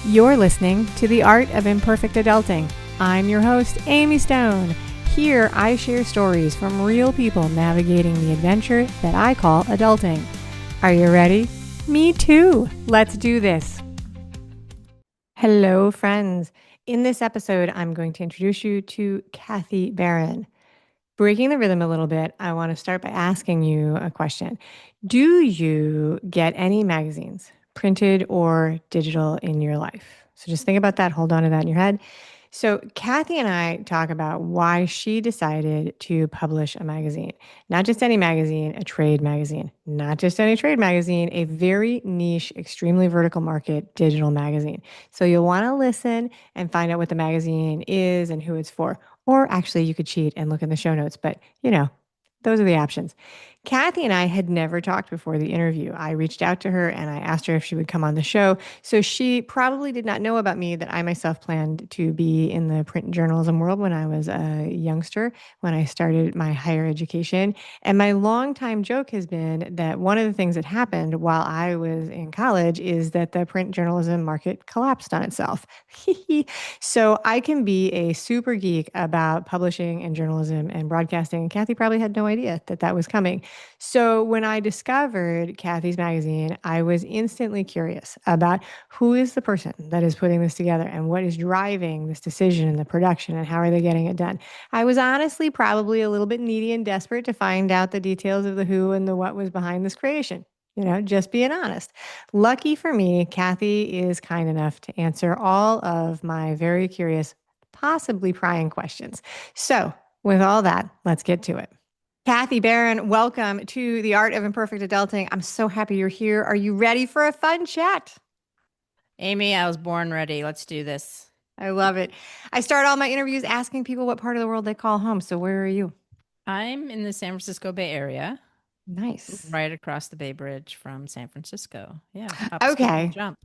You're listening to The Art of Imperfect Adulting. I'm your host, Amy Stone. Here, I share stories from real people navigating the adventure that I call adulting. Are you ready? Me too. Let's do this. Hello, friends. In this episode, I'm going to introduce you to Kathy Barron. Breaking the rhythm a little bit, I want to start by asking you a question. Do you get any magazines, printed or digital, in your life? So just think about that. Hold on to that in your head. So Kathy and I talk about why she decided to publish a magazine. Not just any magazine, a trade magazine. Not just any trade magazine, a very niche, extremely vertical market digital magazine. So you'll want to listen and find out what the magazine is and who it's for. Or actually, you could cheat and look in the show notes, but those are the options. Kathy and I had never talked before the interview. I reached out to her and I asked her if she would come on the show. So she probably did not know about me that I myself planned to be in the print journalism world when I was a youngster, when I started my higher education. And my longtime joke has been that one of the things that happened while I was in college is that the print journalism market collapsed on itself. So I can be a super geek about publishing and journalism and broadcasting. And Kathy probably had no idea that that was coming. So when I discovered Kathy's magazine, I was instantly curious about who is the person that is putting this together and what is driving this decision and the production and how are they getting it done. I was honestly probably a little bit needy and desperate to find out the details of the who and the what was behind this creation. Just being honest. Lucky for me, Kathy is kind enough to answer all of my very curious, possibly prying questions. So with all that, let's get to it. Kathy Barron, welcome to The Art of Imperfect Adulting. I'm so happy you're here. Are you ready for a fun chat? Amy, I was born ready. Let's do this. I love it. I start all my interviews asking people what part of the world they call home. So where are you? I'm in the San Francisco Bay Area. Nice. Right across the Bay Bridge from San Francisco. Yeah. Hop, skip, and Okay. jump.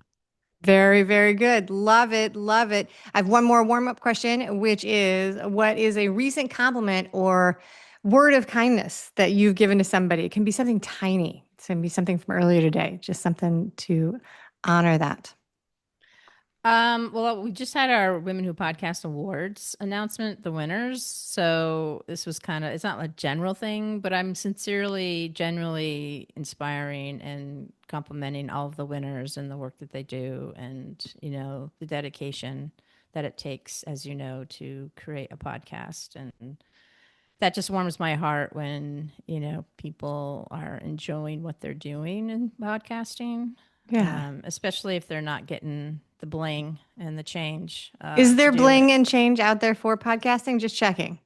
Very, very good. Love it. Love it. I have one more warm-up question, which is, what is a recent compliment or word of kindness that you've given to somebody? It can be something tiny. It can be something from earlier today, just something to honor that. Well, we just had our Women Who Podcast Awards announcement, the winners. So this was it's not a general thing, but I'm genuinely inspiring and complimenting all of the winners and the work that they do and, the dedication that it takes, as you know, to create a podcast. And that just warms my heart when, people are enjoying what they're doing in podcasting. Yeah. Especially if they're not getting the bling and the change Is to there do bling it. and change out there for podcasting? Just checking.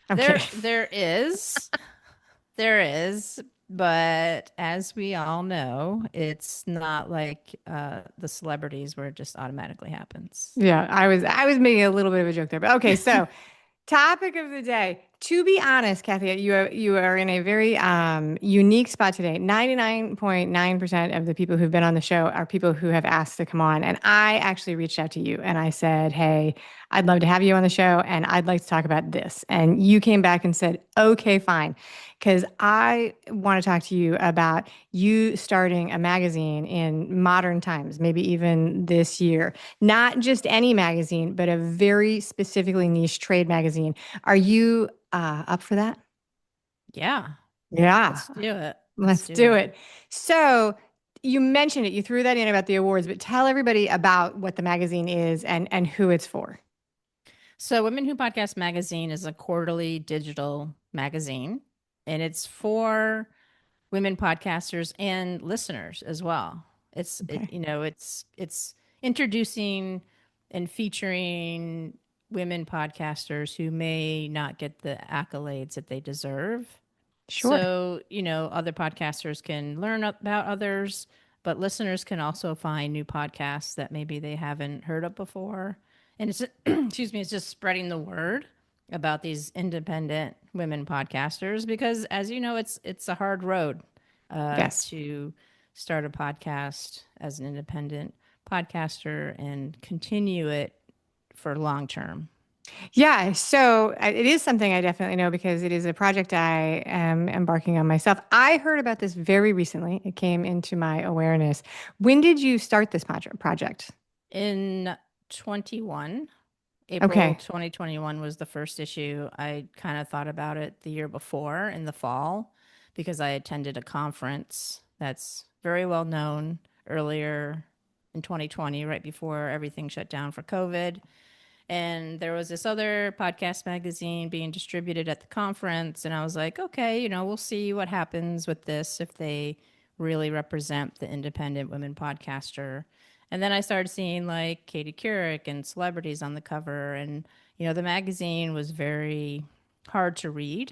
I'm kidding. There is, there is, but as we all know, it's not like the celebrities where it just automatically happens. Yeah, I was making a little bit of a joke there, but okay. So, topic of the day. To be honest, Kathy, you are in a very unique spot today. 99.9% of the people who've been on the show are people who have asked to come on, and I actually reached out to you and I said, "Hey, I'd love to have you on the show, and I'd like to talk about this." And you came back and said, "Okay, fine," because I want to talk to you about you starting a magazine in modern times, maybe even this year. Not just any magazine, but a very specifically niche trade magazine. Are you up for that? Yeah, Yeah, let's do it. let's do it. So you mentioned it, you threw that in about the awards, but tell everybody about what the magazine is and who it's for. So, Women Who Podcast magazine is a quarterly digital magazine, and it's for women podcasters and listeners as well. Okay. It's introducing and featuring women podcasters who may not get the accolades that they deserve. Sure. So, other podcasters can learn about others, but listeners can also find new podcasts that maybe they haven't heard of before. And it's excuse me, it's just spreading the word about these independent women podcasters because as you know, it's a hard road Yes. to start a podcast as an independent podcaster and continue it for long term. Yeah, so it is something I definitely know because it is a project I am embarking on myself. I heard about this very recently. It came into my awareness. When did you start this project? In 21, April Okay. 2021 was the first issue. I kind of thought about it the year before in the fall because I attended a conference that's very well known earlier in 2020, right before everything shut down for COVID. And there was this other podcast magazine being distributed at the conference. And I was like, okay, we'll see what happens with this if they really represent the independent women podcaster. And then I started seeing like Katie Couric and celebrities on the cover. And, the magazine was very hard to read.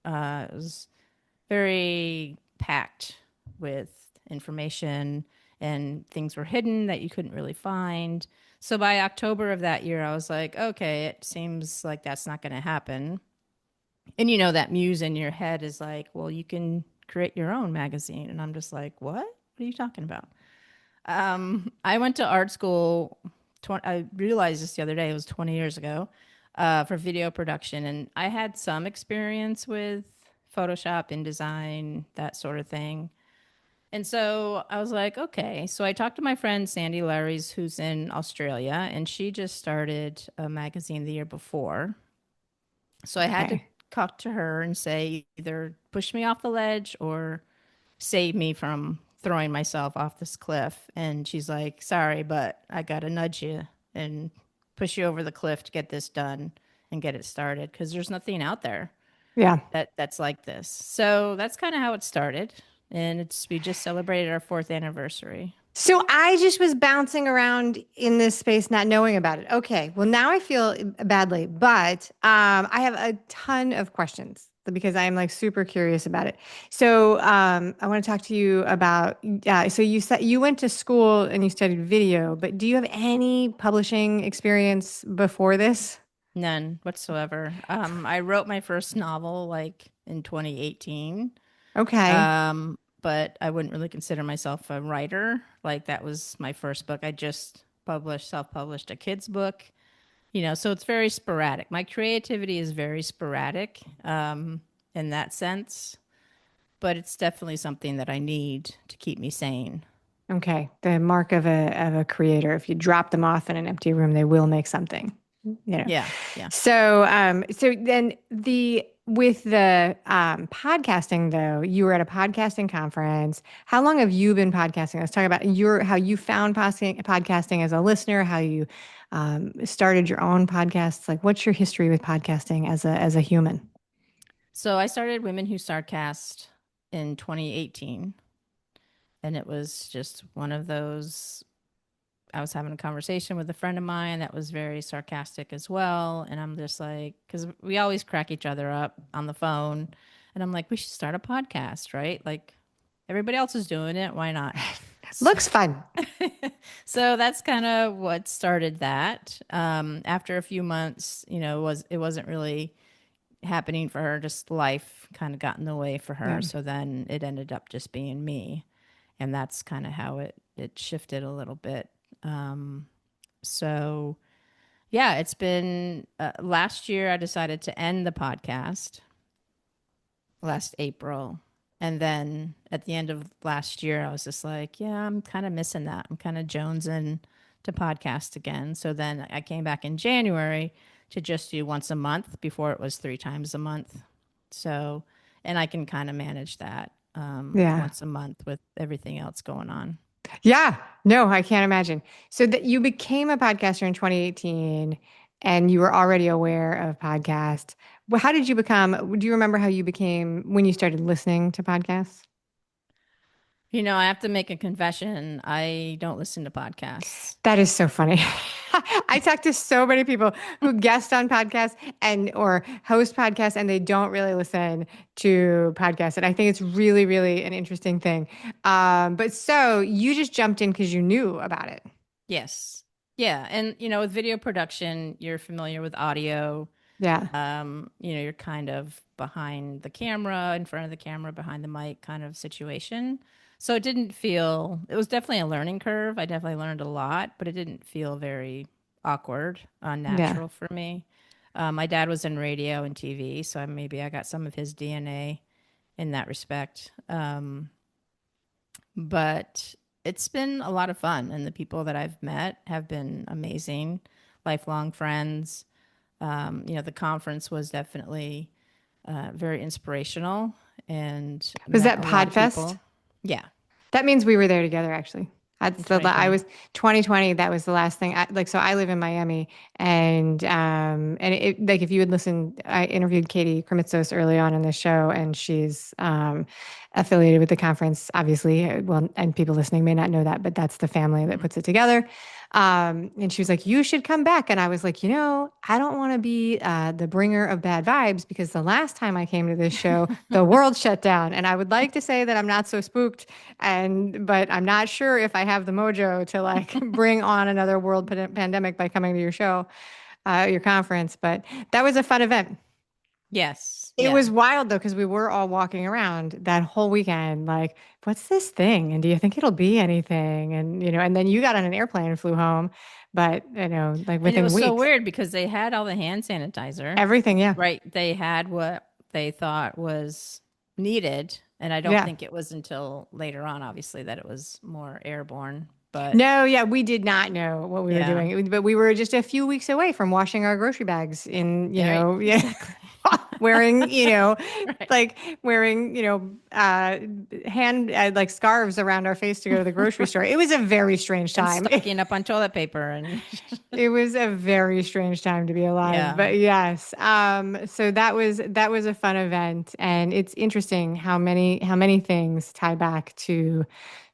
It was very packed with information, and things were hidden that you couldn't really find. So by October of that year, I was like, okay, it seems like that's not going to happen. And that muse in your head is like, well, you can create your own magazine. And I'm just like, what? What are you talking about? I went to art school. I realized this the other day. It was 20 years ago for video production, and I had some experience with Photoshop, InDesign, that sort of thing. And so I was like, okay. So I talked to my friend Sandy Larries, who's in Australia, and she just started a magazine the year before. So I had to Okay. talk to her and say either push me off the ledge or save me from throwing myself off this cliff. And she's like, sorry, but I got to nudge you and push you over the cliff to get this done and get it started because there's nothing out there Yeah. that's like this. So that's kind of how it started. And we just celebrated our fourth anniversary. So I just was bouncing around in this space, not knowing about it. Okay. Well, now I feel badly, but I have a ton of questions because I am like super curious about it. So I want to talk to you about. So you said you went to school and you studied video, but do you have any publishing experience before this? None whatsoever. I wrote my first novel like in 2018. Okay. But I wouldn't really consider myself a writer. Like that was my first book. I just self-published a kid's book. So it's very sporadic. My creativity is very sporadic in that sense, but it's definitely something that I need to keep me sane. Okay. The mark of a creator. If you drop them off in an empty room, they will make something. You know. Yeah, yeah. So then with the podcasting though, you were at a podcasting conference. How long have you been podcasting? Let's talk about how you found podcasting as a listener, how you started your own podcasts. Like, what's your history with podcasting as a human? So I started Women Who Sarcast in 2018, and it was just one of those. I was having a conversation with a friend of mine that was very sarcastic as well. And I'm just like, because we always crack each other up on the phone. And I'm like, we should start a podcast, right? Like everybody else is doing it. Why not? So, Looks fun. so that's kind of what started that. After a few months, it wasn't really happening for her. Just life kind of got in the way for her. Yeah. So then it ended up just being me. And that's kind of how it shifted a little bit. So yeah, it's been last year I decided to end the podcast last April. And then at the end of last year, I was just like, yeah, I'm kind of missing that. I'm kind of jonesing to podcast again. So then I came back in January to just do once a month. Before it was 3 times a month. So, and I can kind of manage that Yeah. once a month with everything else going on. Yeah. No, I can't imagine. So that you became a podcaster in 2018 and you were already aware of podcasts. Well, how did you become, do you remember how you became when you started listening to podcasts? I have to make a confession. I don't listen to podcasts. That is so funny. I talk to so many people who guest on podcasts and or host podcasts and they don't really listen to podcasts. And I think it's really, really an interesting thing. But so you just jumped in because you knew about it. Yes. Yeah. And, with video production, you're familiar with audio. Yeah. You're kind of behind the camera, in front of the camera, behind the mic kind of situation. So it was definitely a learning curve. I definitely learned a lot, but it didn't feel very awkward, Yeah. unnatural for me. My dad was in radio and TV, so maybe I got some of his DNA in that respect. But It's been a lot of fun, and the people that I've met have been amazing, lifelong friends. The conference was definitely very inspirational and Was met that a lot of Podfest? people. Yeah, That means we were there together, actually. in I 2020. was 2020. That was the last thing. So I live in Miami, and it, like if you would listen, I interviewed Katie Krimitsos early on in the show, and she's affiliated with the conference, obviously. Well, and people listening may not know that, but that's the family that puts it together. And she was like, "You should come back." And I was like, I don't want to be the bringer of bad vibes because the last time I came to this show, the world shut down, and I would like to say that I'm not so spooked, but I'm not sure if I have the mojo to like bring on another world pandemic by coming to your show, your conference. But that was a fun event. Yes, It yeah. was wild though, because we were all walking around that whole weekend, like, what's this thing? And do you think it'll be anything? And, and then you got on an airplane and flew home, but, like And it within was so weeks, weird because they had all the hand sanitizer, everything. Yeah. right? They had what they thought was needed. And I don't Yeah. think it was until later on, obviously, that it was more airborne. But No, yeah, we did not know what we were yeah, doing, but we were just a few weeks away from washing our grocery bags in, right, yeah, exactly. wearing, Right. like wearing, hand like scarves around our face to go to the grocery store. It was a very strange And time. stocking up on toilet paper and It was a very strange time to be alive, yeah. but yes. So that was a fun event, and it's interesting how many things tie back to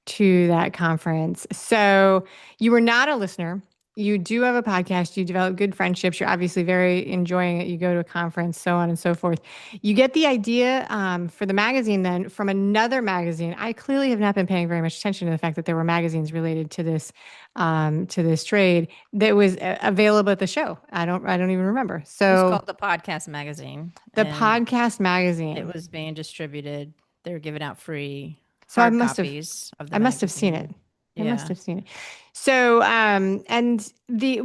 that conference. So you were not a listener. You do have a podcast. You develop good friendships. You're obviously very enjoying it. You go to a conference, so on and so forth. You get the idea for the magazine then from another magazine. I clearly have not been paying very much attention to the fact that there were magazines related to this trade that was available at the show. I don't even remember. It was So called the Podcast Magazine, the and podcast it magazine. was being distributed. They were giving out free So I hard must have copies of the I must have seen it. magazine. I must Yeah. have seen it. So, and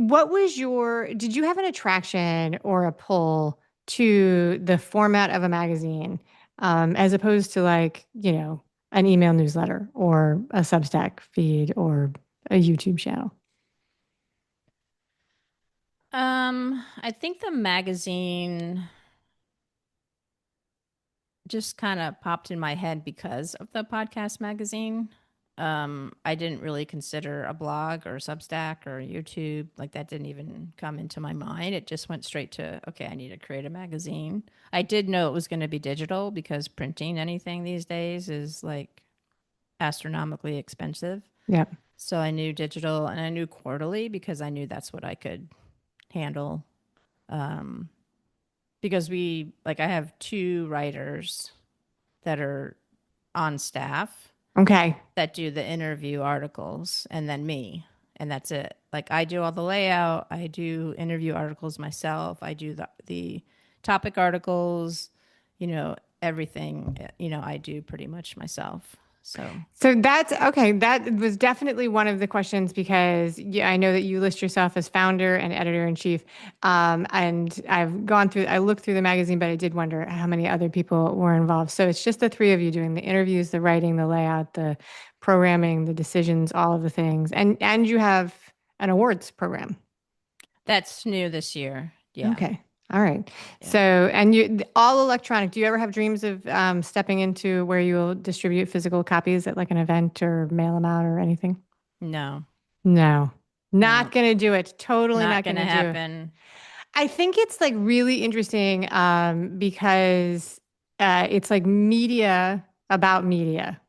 what was did you have an attraction or a pull to the format of a magazine, as opposed to like, an email newsletter or a Substack feed or a YouTube channel? I think the magazine just kind of popped in my head because of the podcast magazine. I didn't really consider a blog or Substack or YouTube. Like that didn't even come into my mind. It just went straight to, okay, I need to create a magazine. I did know it was going to be digital because printing anything these days is like astronomically expensive. Yeah. So I knew digital and I knew quarterly because I knew that's what I could handle. Um, because I have two writers that are on staff Okay. that do the interview articles and then me. And that's it. Like I do all the layout, I do interview articles myself, I do the topic articles, everything, I do pretty much myself. So So that's okay. That was definitely one of the questions because yeah, I know that you list yourself as founder and editor in chief. And I looked through the magazine, but I did wonder how many other people were involved. So it's just the three of you doing the interviews, the writing, the layout, the programming, the decisions, all of the things. And you have an awards program. that's new this year. Yeah. Okay. All right. Yeah. So, and all electronic. Do you ever have dreams of stepping into where you'll distribute physical copies at like an event or mail them out or anything? No, No, not no, gonna do it. Totally not not going to gonna do it. happen. I think it's like really interesting because it's like media about media,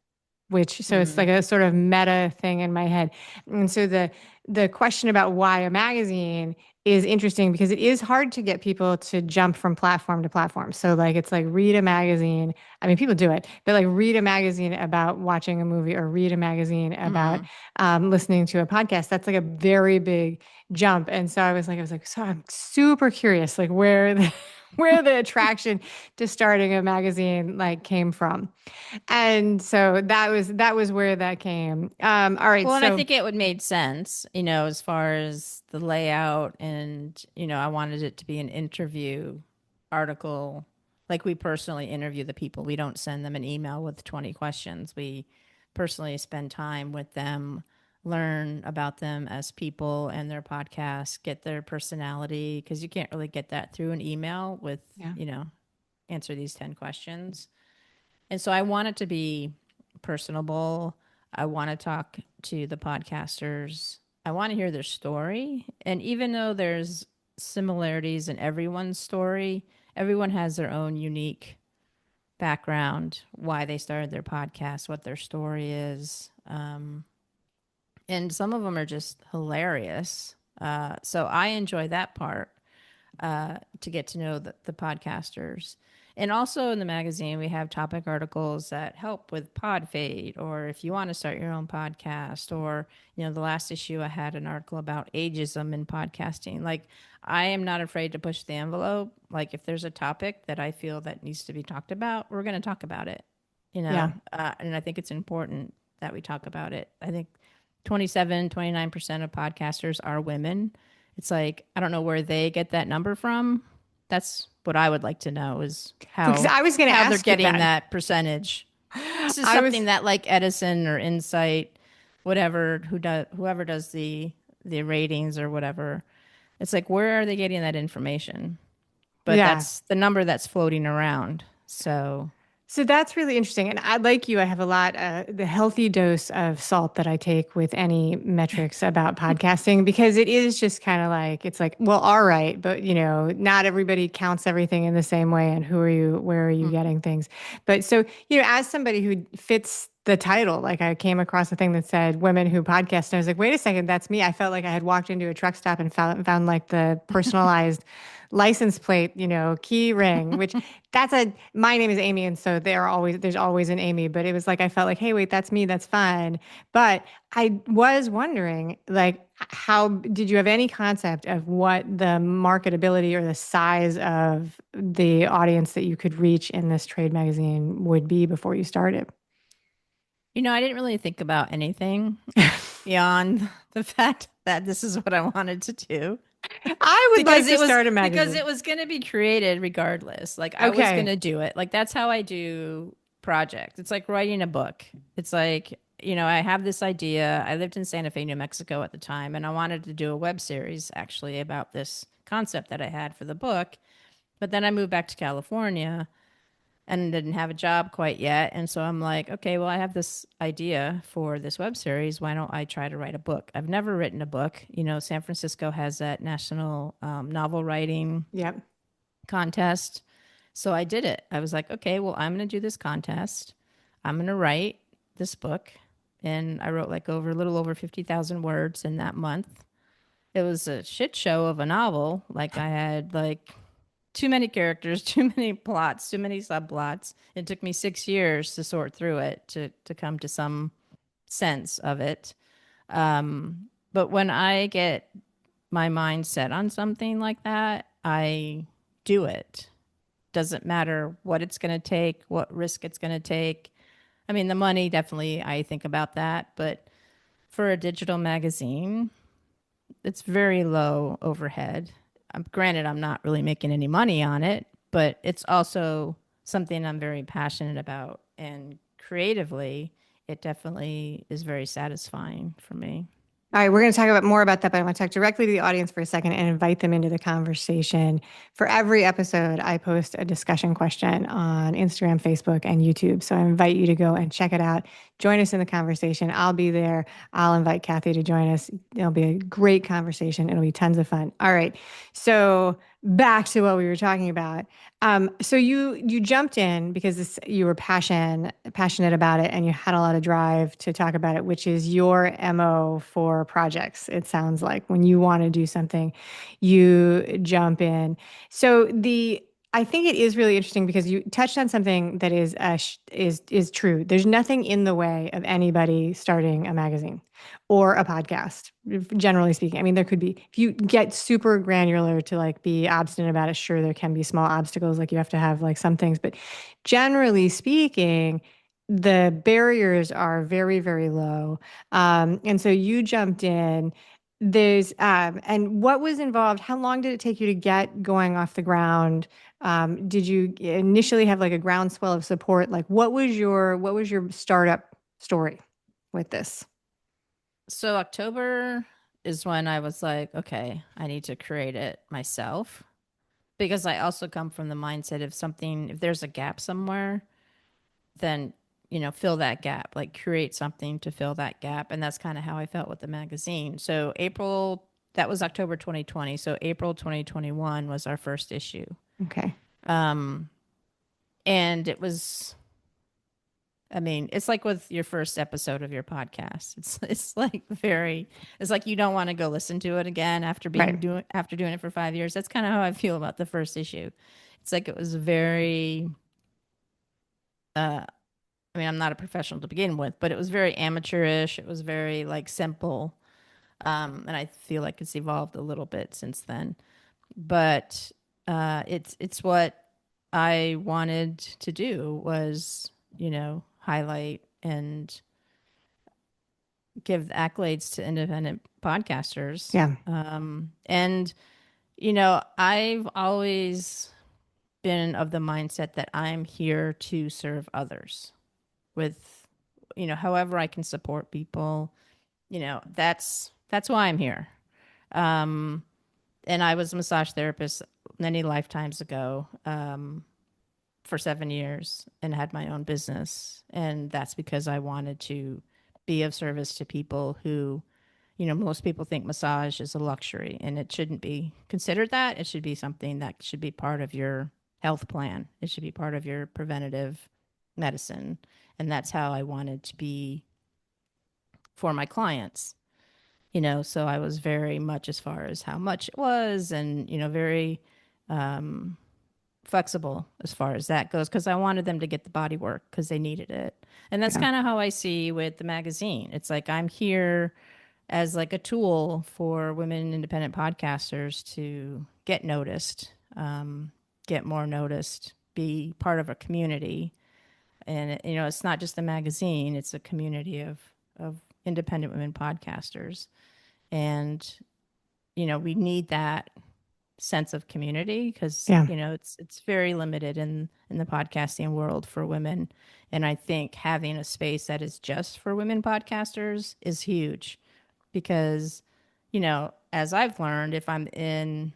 so it's like Mm, a sort of meta thing in my head. And so the question about why a magazine is interesting because it is hard to get people to jump from platform to platform. So like it's like read a magazine. I mean, people do it, but like read a magazine about watching a movie or read a magazine about mm. listening to a podcast. That's like a very big jump. And so I was like, so I'm super curious, like where the where the attraction to starting a magazine like came from. And so that was where that came. All right, Well, and I so think it would made sense, as far as the layout and, I wanted it to be an interview article. Like we personally interview the people. We don't send them an email with 20 questions. We personally spend time with them, learn about them as people and their podcast, get their personality, because you can't really get that through an email with, Yeah. answer these 10 questions. And so I want it to be personable. I want to talk to the podcasters. I want to hear their story. And even though there's similarities in everyone's story, everyone has their own unique background, why they started their podcast, what their story is. And some of them are just hilarious. So I enjoy that part, to get to know the podcasters. And also in the magazine, we have topic articles that help with pod fade, or if you want to start your own podcast, or, the last issue I had an article about ageism in podcasting. Like, I am not afraid to push the envelope. Like, if there's a topic that I feel that needs to be talked about, we're going to talk about it, Yeah. and I think it's important that we talk about it. I think 29% of podcasters are women. It's like, I don't know where they get that number from. That's what I would like to know, is Because I was going to how they're ask you getting that. that percentage. This is I was, something that, like, Edison or Insight, whatever, whoever does the ratings or whatever. It's like, where are they getting that information? But yeah. that's the number that's floating around. So, So that's really interesting. And I, like you, I have a lot, the healthy dose of salt that I take with any metrics about podcasting, because it is just kind of like, it's like, well, all right, but not everybody counts everything in the same way. And where are you getting things? But so, as somebody who fits the title, like I came across a thing that said women who podcast. And I was like, wait a second, that's me. I felt like I had walked into a truck stop and found like the personalized license plate, key ring, which my name is Amy. And so there's always an Amy, but it was like, I felt like, hey, wait, that's me. That's fine. But I was wondering, like, how did you have any concept of what the marketability or the size of the audience that you could reach in this trade magazine would be before you started? I didn't really think about anything beyond the fact that this is what I wanted to do. I would because like to it was start a because magazine. it was going to be created regardless. Like, I was going Okay. to do it. Like, that's how I do projects. It's like writing a book. It's like, I have this idea. I lived in Santa Fe, New Mexico at the time, and I wanted to do a web series actually about this concept that I had for the book. But then I moved back to California and didn't have a job quite yet. And so I'm like, okay, well, I have this idea for this web series. Why don't I try to write a book? I've never written a book. San Francisco has that national novel writing Yep. contest. So I did it. I was like, okay, well, I'm going to do this contest. I'm going to write this book. And I wrote like a little over 50,000 words in that month. It was a shit show of a novel. Like, I had like too many characters, too many plots, too many subplots. It took me 6 years to sort through it to come to some sense of it. But when I get my mind set on something like that, I do it. Doesn't matter what it's going to take, what risk it's going to take. I mean, the money, definitely, I think about that. But for a digital magazine, it's very low overhead. Granted, I'm not really making any money on it, but it's also something I'm very passionate about. And creatively, it definitely is very satisfying for me. All right, we're going to talk about more about that, but I want to talk directly to the audience for a second and invite them into the conversation. For every episode, I post a discussion question on Instagram, Facebook, and YouTube. So I invite you to go and check it out. Join us in the conversation. I'll be there. I'll invite Kathy to join us. It'll be a great conversation. It'll be tons of fun. All right. So back to what we were talking about. So you jumped in because you were passionate about it, and you had a lot of drive to talk about it, which is your MO for projects. It sounds like when you want to do something, you jump in. I think it is really interesting because you touched on something that is true. There's nothing in the way of anybody starting a magazine or a podcast, generally speaking. I mean, there could be, if you get super granular to like be obstinate about it, sure, there can be small obstacles, like you have to have like some things, but generally speaking, the barriers are very, very low. And so you jumped in. And what was involved? How long did it take you to get going off the ground? Did you initially have like a groundswell of support? Like, what was your startup story with this? So October is when I was like, okay, I need to create it myself because I also come from the mindset of something, if there's a gap somewhere, then, fill that gap, like create something to fill that gap. And that's kind of how I felt with the magazine. So that was October 2020. So April 2021 was our first issue. Okay. Um, and it was, I mean, it's like with your first episode of your podcast. It's like you don't want to go listen to it again Right. after doing it for 5 years. That's kind of how I feel about the first issue. It's like it was very I mean, I'm not a professional to begin with, but it was very amateurish. It was very like simple. And I feel like it's evolved a little bit since then. But it's what I wanted to do was, highlight and give the accolades to independent podcasters. Yeah. And I've always been of the mindset that I'm here to serve others with, however I can support people. That's why I'm here. Um, and I was a massage therapist many lifetimes ago, for 7 years and had my own business. And that's because I wanted to be of service to people who, most people think massage is a luxury and it shouldn't be considered that. It should be something that should be part of your health plan. It should be part of your preventative medicine. And that's how I wanted to be for my clients. So I was very much as far as how much it was and, very flexible as far as that goes because I wanted them to get the body work because they needed it. And that's Yeah. kind of how I see with the magazine. It's like I'm here as like a tool for women independent podcasters to get noticed, get more noticed, be part of a community. And it's not just a magazine; it's a community of independent women podcasters, and we need that sense of community because Yeah. it's very limited in the podcasting world for women, and I think having a space that is just for women podcasters is huge because as I've learned, if I'm in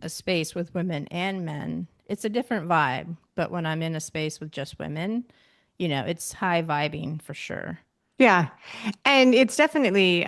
a space with women and men, it's a different vibe, but when I'm in a space with just women, it's high vibing for sure. Yeah. And it's definitely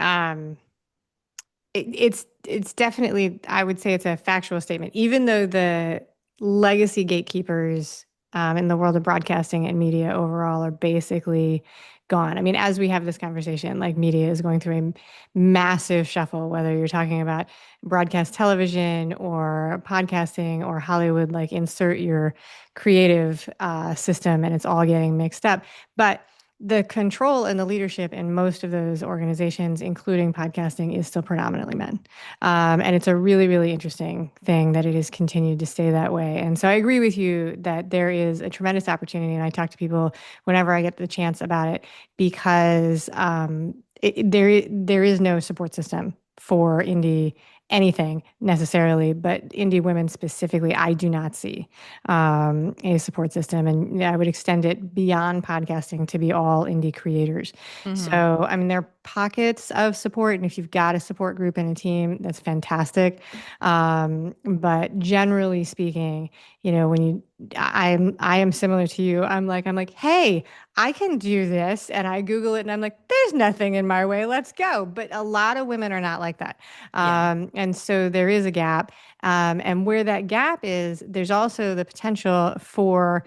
it's definitely, I would say it's a factual statement, even though the legacy gatekeepers in the world of broadcasting and media overall are basically gone. I mean, as we have this conversation, like media is going through a massive shuffle, whether you're talking about broadcast television or podcasting or Hollywood, like insert your creative system and it's all getting mixed up. But the control and the leadership in most of those organizations, including podcasting, is still predominantly men. And it's a really, really interesting thing that it has continued to stay that way. And so I agree with you that there is a tremendous opportunity. And I talk to people whenever I get the chance about it because there is no support system for indie anything necessarily, but indie women specifically, I do not see a support system. And I would extend it beyond podcasting to be all indie creators. Mm-hmm. So, I mean, there are pockets of support. And if you've got a support group and a team, that's fantastic. But generally speaking, when I am similar to you. I'm like, hey, I can do this. And I Google it and I'm like, there's nothing in my way. Let's go. But a lot of women are not like that. Yeah. And so there is a gap. And where that gap is, there's also the potential for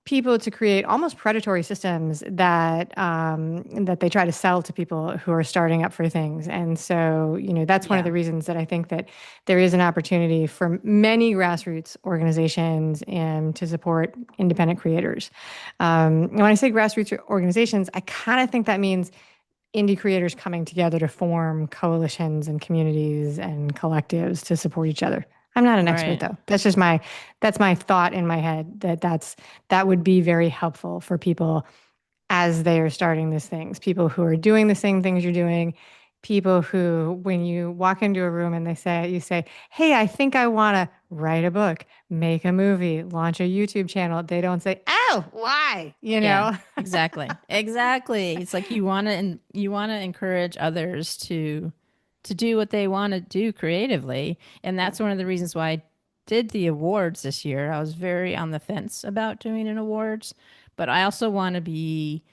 people to create almost predatory systems that they try to sell to people who are starting up for things. And so, that's one of Yeah. the reasons that I think that there is an opportunity for many grassroots organizations and to support independent creators. And when I say grassroots organizations, I kind of think that means indie creators coming together to form coalitions and communities and collectives to support each other. I'm not an expert Right. though. That's my thought in my head that would be very helpful for people as they are starting these things. People who are doing the same things you're doing, people who, when you walk into a room and you say, "Hey, I think I want to write a book, make a movie, launch a YouTube channel." They don't say, "Oh, why?" You Yeah, know? exactly. Exactly. It's like you want to encourage others to do what they want to do creatively, and Yeah. that's one of the reasons why I did the awards this year. I was very on the fence about doing an awards, but I also want to be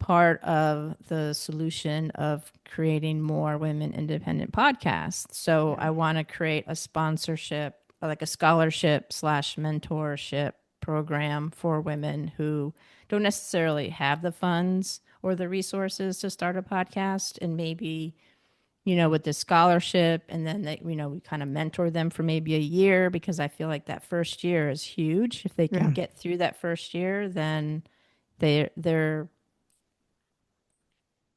part of the solution of creating more women independent podcasts. So Yeah. I want to create a sponsorship, like a scholarship slash mentorship program for women who don't necessarily have the funds or the resources to start a podcast. And maybe, with the scholarship, and then we kind of mentor them for maybe a year, because I feel like that first year is huge. If they can Yeah. get through that first year, then they're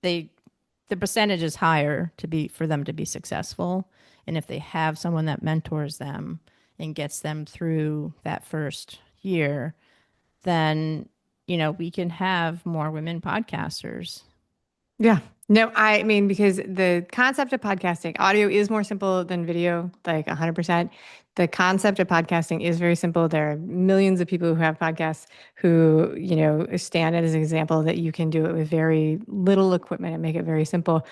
they the percentage is higher to be for them to be successful. And if they have someone that mentors them and gets them through that first year, then we can have more women podcasters. Yeah. No, I mean, because the concept of podcasting, audio is more simple than video, like 100%. The concept of podcasting is very simple. There are millions of people who have podcasts who, stand as an example that you can do it with very little equipment and make it very simple.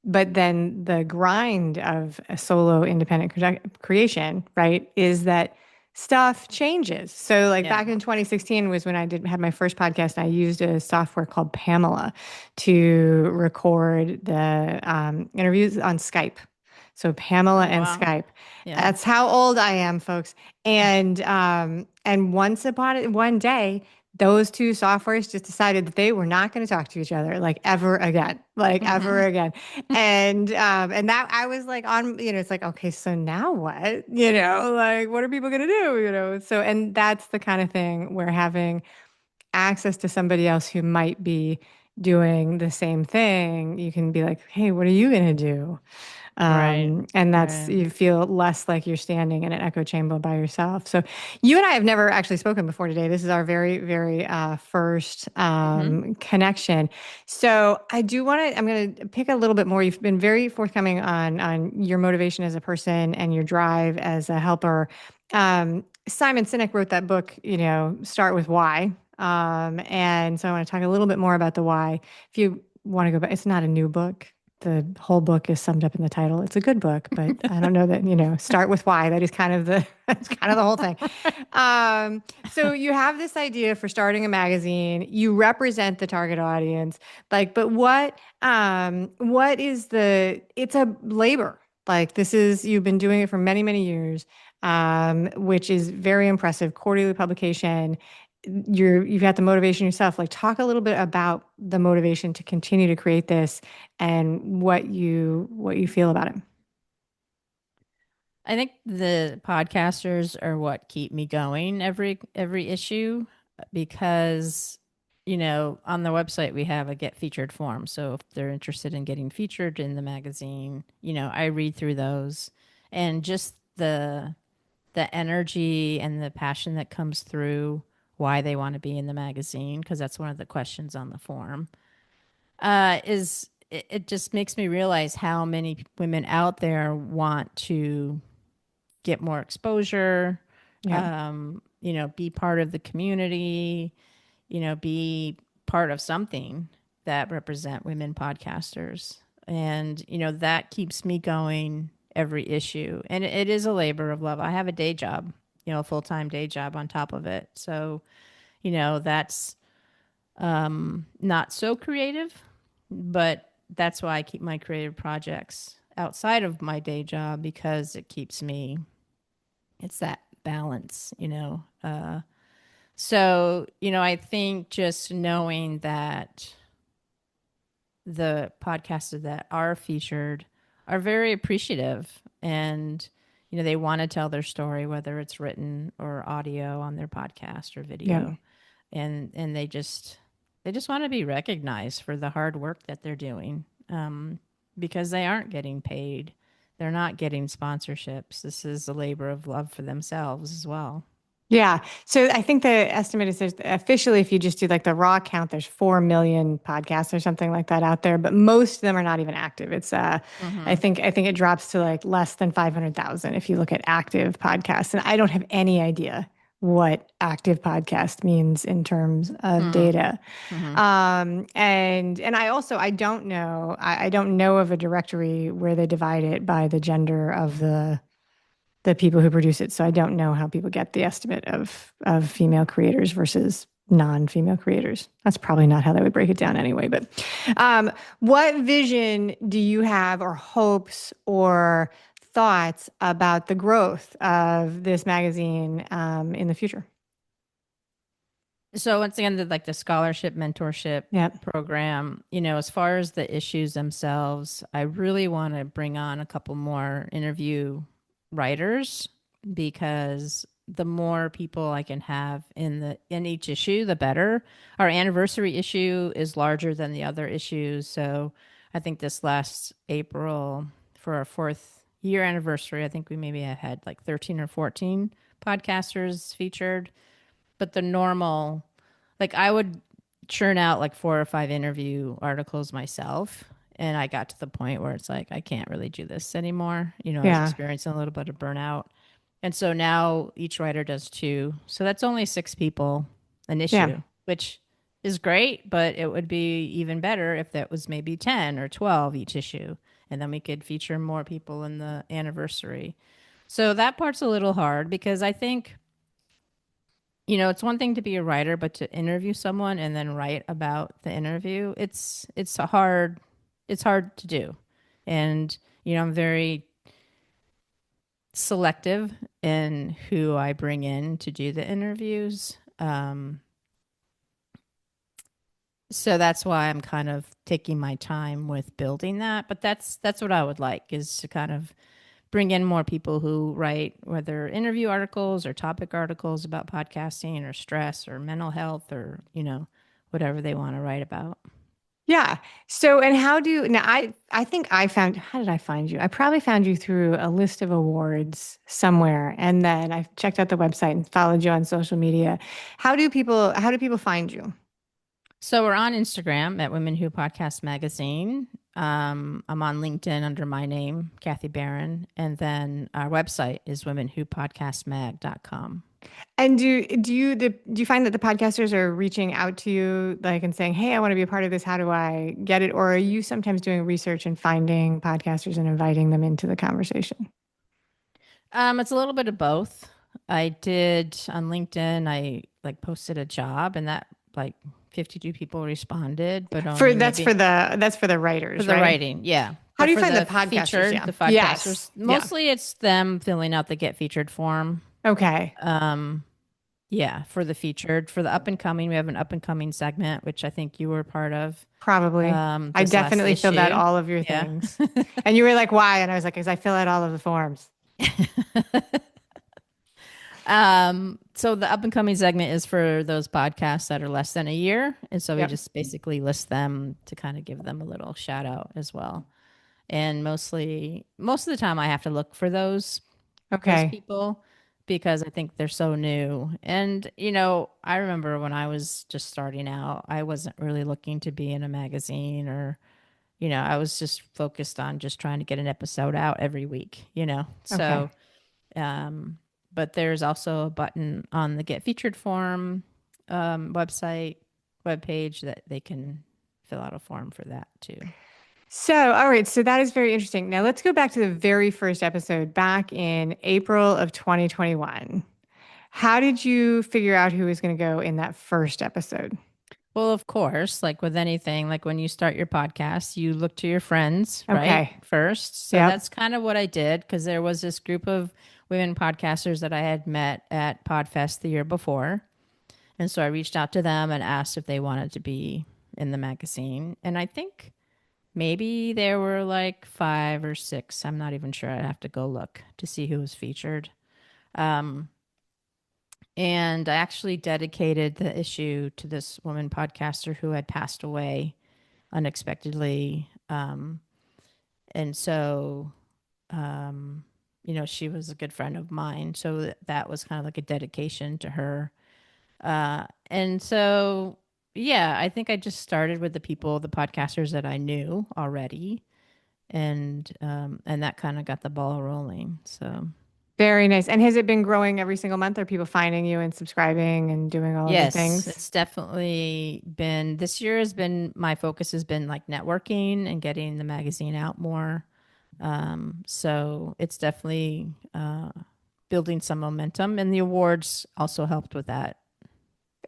But then the grind of a solo independent creation, right, is that stuff changes. So like Yeah. back in 2016 was when I did had my first podcast. And I used a software called Pamela to record the interviews on Skype. So Pamela Oh and wow. Skype. Yeah. That's how old I am, folks. And once upon it, one day, those two softwares just decided that they were not going to talk to each other like ever again, like ever again. And that I was like on, it's like, okay, so now what? Like what are people going to do? So and that's the kind of thing where having access to somebody else who might be doing the same thing, you can be like, hey, what are you going to do? Right. And that's, Right. you feel less like you're standing in an echo chamber by yourself. So you and I have never actually spoken before today. This is our very, very first Mm-hmm. connection. So I do want to, I'm going to pick a little bit more. You've been very forthcoming on your motivation as a person and your drive as a helper. Simon Sinek wrote that book, Start with Why. And so I want to talk a little bit more about the why. If you want to go back, it's not a new book. The whole book is summed up in the title. It's a good book, but I don't know that, start with why. That is kind of that's kind of the whole thing. So you have this idea for starting a magazine. You represent the target audience. Like, but what is it's a labor. Like this is, you've been doing it for many, many years, which is very impressive. Quarterly publication. You've got the motivation yourself. Like talk a little bit about the motivation to continue to create this and what you feel about it. I think the podcasters are what keep me going every issue, because on the website we have a get featured form. So if they're interested in getting featured in the magazine, I read through those, and just the energy and the passion that comes through why they want to be in the magazine, because that's one of the questions on the form, is it just makes me realize how many women out there want to get more exposure, Yeah. be part of the community, be part of something that represent women podcasters. And, that keeps me going every issue. And it is a labor of love. I have a day job, a full-time day job on top of it. So, that's not so creative, but that's why I keep my creative projects outside of my day job, because it keeps me, it's that balance, so, I think just knowing that the podcasters that are featured are very appreciative, and, they want to tell their story, whether it's written or audio on their podcast or Yeah. video. And they just want to be recognized for the hard work that they're doing, because they aren't getting paid. They're not getting sponsorships. This is a labor of love for themselves as well. Yeah. So I think the estimate is there's officially, if you just do like the raw count, there's 4 million podcasts or something like that out there, but most of them are not even active. Mm-hmm. I think it drops to like less than 500,000 if you look at active podcasts. And I don't have any idea what active podcast means in terms of Mm-hmm. data. Mm-hmm. And I don't know, I don't know of a directory where they divide it by the gender of the people who produce it. So I don't know how people get the estimate of female creators versus non-female creators. That's probably not how they would break it down anyway. But what vision do you have, or hopes, or thoughts about the growth of this magazine in the future? So once again, the scholarship mentorship Yeah, program, as far as the issues themselves, I really want to bring on a couple more interview writers because the more people I can have in each issue, the better. Our anniversary issue is larger than the other issues, so I think this last April for our fourth year anniversary, I think we maybe had like 13 or 14 podcasters featured, but the normal, like I would churn out like 4 or 5 interview articles myself. And I got to the point where it's like, I can't really do this anymore. I was yeah, experiencing a little bit of burnout. And so now each writer does two. So that's only 6 people an yeah. issue, which is great, but it would be even better if that was maybe 10 or 12 each issue. And then we could feature more people in the anniversary. So that part's a little hard because I think it's one thing to be a writer, but to interview someone and then write about the interview, it's hard to do. And I'm very selective in who I bring in to do the interviews. So that's why I'm kind of taking my time with building that. But that's what I would like, is to kind of bring in more people who write, whether interview articles or topic articles about podcasting or stress or mental health, or whatever they want to write about. Yeah. So, and how do now I think I found, how did I find you? I probably found you through a list of awards somewhere, and then I checked out the website and followed you on social media. How do people find you? So we're on Instagram at Women Who Podcast Magazine. I'm on LinkedIn under my name, Kathy Barron, and then our website is womenwhopodcastmag.com. And do you find that the podcasters are reaching out to you like and saying, "Hey, I want to be a part of this. How do I get it?" Or are you sometimes doing research and finding podcasters and inviting them into the conversation? It's a little bit of both. I did on LinkedIn, I like posted a job and that like 52 people responded, but For only maybe that's for the for writers, the right? writing. Yeah. How But do you for find the the podcasters? featured, Yeah. the Yes. podcasters, Yeah. mostly it's them filling out the get featured form. Okay. Um, yeah, for the featured. For the up and coming, we have an up and coming segment, which I think you were part of Probably. I this last definitely filled out issue. all of your Yeah. things. And you were like, why? And I was like, because I fill out all of the forms. So the up and coming segment is for those podcasts that are less than a year. And so we Yep. just basically list them to kind of give them a little shout out as well. And most of the time I have to look for those Okay. people because I think they're so new. And I remember when I was just starting out, I wasn't really looking to be in a magazine, or I was just focused on just trying to get an episode out every week. Okay. So um, but there's also a button on the Get Featured form website webpage that they can fill out a form for that too. So, all right. So that is very interesting. Now let's go back to the very first episode back in April of 2021. How did you figure out who was going to go in that first episode? Well, of course, like with anything, like when you start your podcast, you look to your friends, right? Okay. First. So Yep. that's kind of what I did, because there was this group of women podcasters that I had met at Podfest the year before. And so I reached out to them and asked if they wanted to be in the magazine. And I think maybe there were like 5 or 6. I'm not even sure. I'd have to go look to see who was featured. Um, and I actually dedicated the issue to this woman podcaster who had passed away unexpectedly. And so she was a good friend of mine. So that was kind of like a dedication to her. And so, yeah, I think I just started with the podcasters that I knew already. And that kind of got the ball rolling. So Very nice. And has it been growing every single month? Are people finding you and subscribing and doing all of the yes, things? it's definitely been this year has been my focus has been like networking and getting the magazine out more. So it's definitely building some momentum, and the awards also helped with that.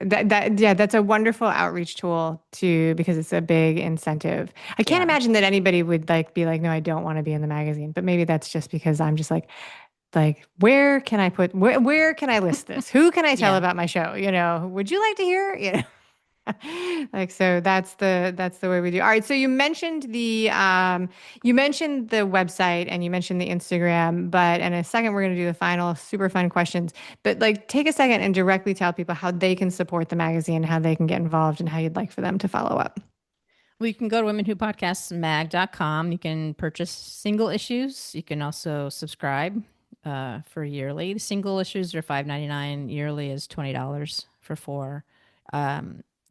Yeah, that's a wonderful outreach tool too, because it's a big incentive. I can't Yeah. imagine that anybody would like be like, no, I don't want to be in the magazine. But maybe that's just because I'm just like, where can I list this? Who can I tell Yeah. about my show? Would you like to hear? Like, so that's the way we do. All right. So you mentioned the website and you mentioned the Instagram, but in a second we're going to do the final super fun questions. But like, take a second and directly tell people how they can support the magazine, how they can get involved, and how you'd like for them to follow up. Well, you can go to womenwhopodcastmag.com. You can purchase single issues. You can also subscribe for yearly. The single issues are $5.99. Yearly is $20 for four.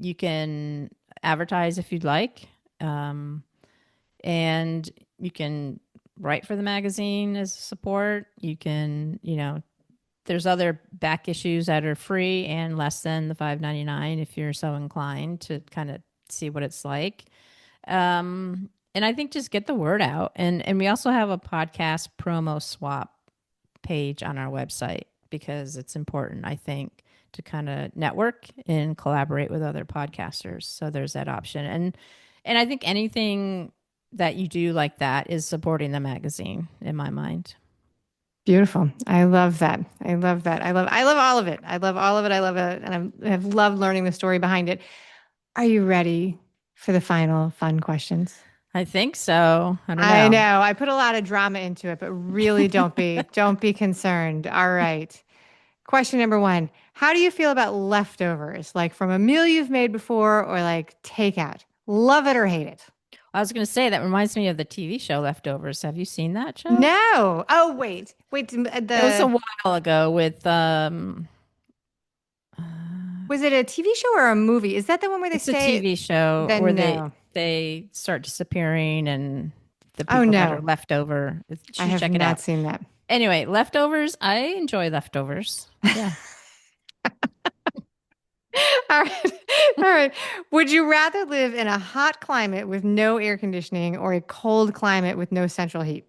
You can advertise if you'd like, and you can write for the magazine as support. You can, there's other back issues that are free and less than the $5.99 if you're so inclined to kind of see what it's like. And I think just get the word out. And we also have a podcast promo swap page on our website because it's important, I think, to kind of network and collaborate with other podcasters. So there's that option. And I think anything that you do like that is supporting the magazine in my mind. Beautiful. I love that. I love that. I love all of it. I love all of it. I love it. And I've loved learning the story behind it. Are you ready for the final fun questions? I think so. I don't I know. know. I put a lot of drama into it, but really don't be concerned. All right. Question number one. How do you feel about leftovers? Like from a meal you've made before or like takeout? Love it or hate it? I was going to say that reminds me of the TV show Leftovers. Have you seen that show? No. Oh, wait. Wait, It was a the while ago with was it a TV show or a movie? Is that the one where they it's a stay? TV show where Then they no. they start disappearing and the Oh people that are no. left over. You I should have check it not out. seen that. Anyway, Leftovers. I enjoy Leftovers. Yeah. All right. All right. Would you rather live in a hot climate with no air conditioning or a cold climate with no central heat?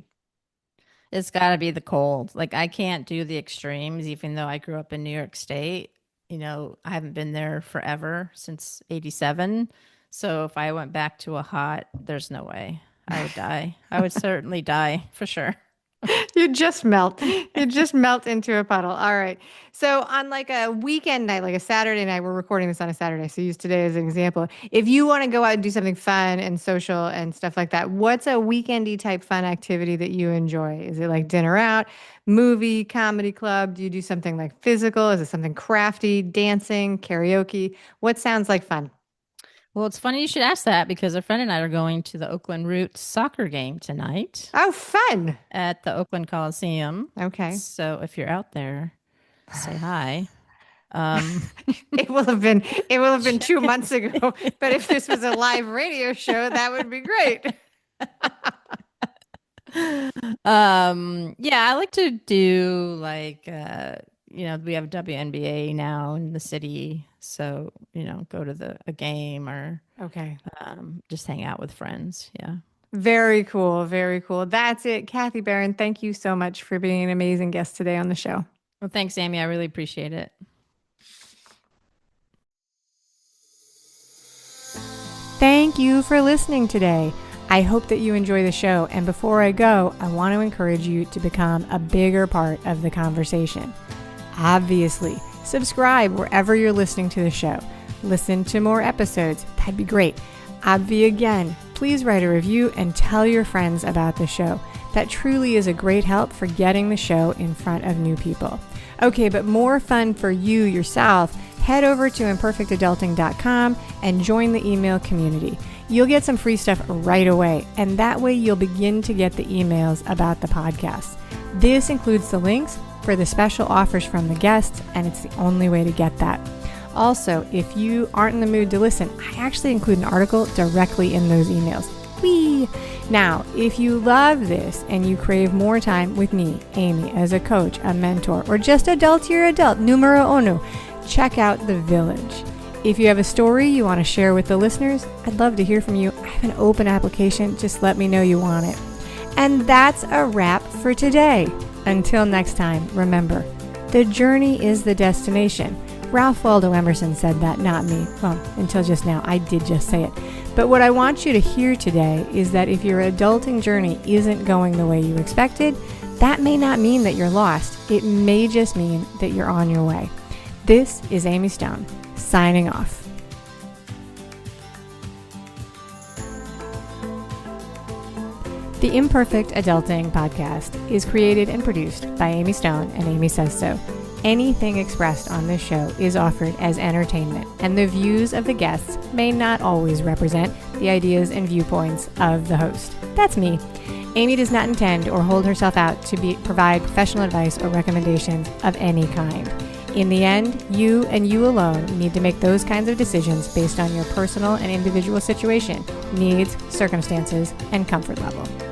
It's got to be the cold. Like I can't do the extremes, even though I grew up in New York State. I haven't been there forever since '87. So if I went back to a hot, there's no way I would die. I would certainly die for sure. You just melt. You just melt into a puddle. All right. So on like a weekend night, like a Saturday night, we're recording this on a Saturday, so use today as an example. If you want to go out and do something fun and social and stuff like that, what's a weekendy type fun activity that you enjoy? Is it like dinner out, movie, comedy club? Do you do something like physical? Is it something crafty, dancing, karaoke? What sounds like fun? Well, it's funny you should ask that because a friend and I are going to the Oakland Roots soccer game tonight Oh, fun. at the Oakland Coliseum. Okay. So if you're out there, say hi. Um, It will have been check 2 months ago, it. but if this was a live radio show, that would be great. Yeah, I like to do like we have WNBA now in the city, so go to a game or Okay. just hang out with friends. Yeah. Very cool. Very cool. That's it. Kathy Barron, thank you so much for being an amazing guest today on the show. Well, thanks, Amy. I really appreciate it. Thank you for listening today. I hope that you enjoy the show. And before I go, I want to encourage you to become a bigger part of the conversation. Obviously, subscribe wherever you're listening to the show. Listen to more episodes. That'd be great. Obvi again, please write a review and tell your friends about the show. That truly is a great help for getting the show in front of new people. Okay, but more fun for you yourself, head over to imperfectadulting.com and join the email community. You'll get some free stuff right away, and that way you'll begin to get the emails about the podcast. This includes the links for the special offers from the guests, and it's the only way to get that. Also, if you aren't in the mood to listen, I actually include an article directly in those emails. Whee! Now, if you love this and you crave more time with me, Amy, as a coach, a mentor, or just adultier adult, numero uno, check out The Village. If you have a story you want to share with the listeners, I'd love to hear from you. I have an open application. Just let me know you want it. And that's a wrap for today. Until next time, remember, the journey is the destination. Ralph Waldo Emerson said that, not me. Well, until just now, I did just say it. But what I want you to hear today is that if your adulting journey isn't going the way you expected, that may not mean that you're lost. It may just mean that you're on your way. This is Amy Stone, signing off. The Imperfect Adulting podcast is created and produced by Amy Stone and Amy Says So. Anything expressed on this show is offered as entertainment, and the views of the guests may not always represent the ideas and viewpoints of the host. That's me. Amy does not intend or hold herself out to provide professional advice or recommendations of any kind. In the end, you and you alone need to make those kinds of decisions based on your personal and individual situation, needs, circumstances, and comfort level.